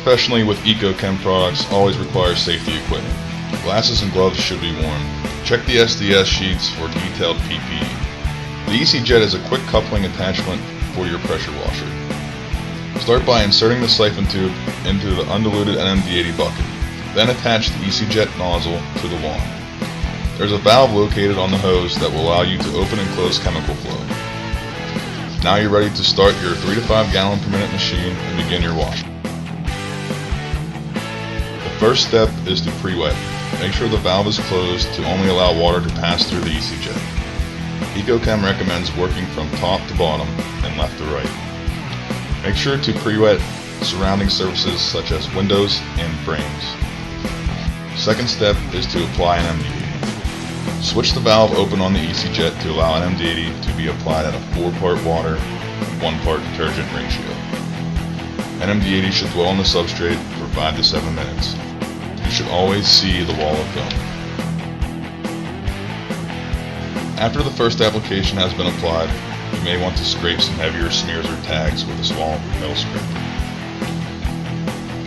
professionally with EaCo Chem products always requires safety equipment. Glasses and gloves should be worn. Check the SDS sheets for detailed PPE. The EaCjet is a quick coupling attachment for your pressure washer. Start by inserting the siphon tube into the undiluted NMD80 bucket. Then attach the EaCjet nozzle to the wand. There's a valve located on the hose that will allow you to open and close chemical flow. Now you're ready to start your 3 to 5 gallon per minute machine and begin your wash. The first step is to pre-wet. Make sure the valve is closed to only allow water to pass through the EaCjet. EaCo Chem recommends working from top to bottom and left to right. Make sure to pre-wet surrounding surfaces such as windows and frames. Second step is to apply an NMD80. Switch the valve open on the EaCjet to allow an NMD80 to be applied at a 4-part water, 1-part detergent ratio. NMD80 should dwell on the substrate for 5 to 7 minutes. You should always see the wall of film. After the first application has been applied, you may want to scrape some heavier smears or tags with a small metal scraper.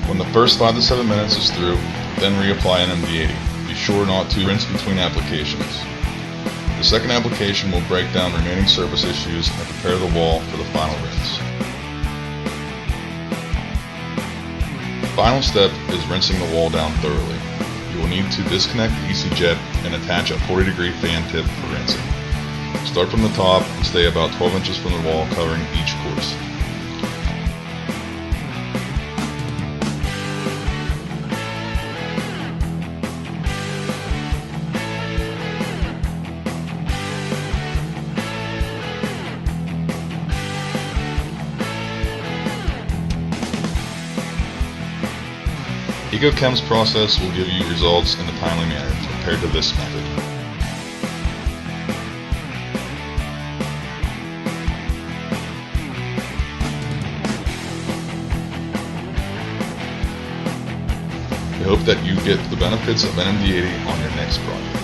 When the first 5 to 7 minutes is through, then reapply NMD80. Be sure not to rinse between applications. The second application will break down remaining surface issues and prepare the wall for the final rinse. The final step is rinsing the wall down thoroughly. You will need to disconnect the EaCjet and attach a 40-degree fan tip for rinsing. Start from the top and stay about 12 inches from the wall, covering each course. EaCo Chem's process will give you results in a timely manner compared to this method. We hope that you get the benefits of NMD80 on your next project.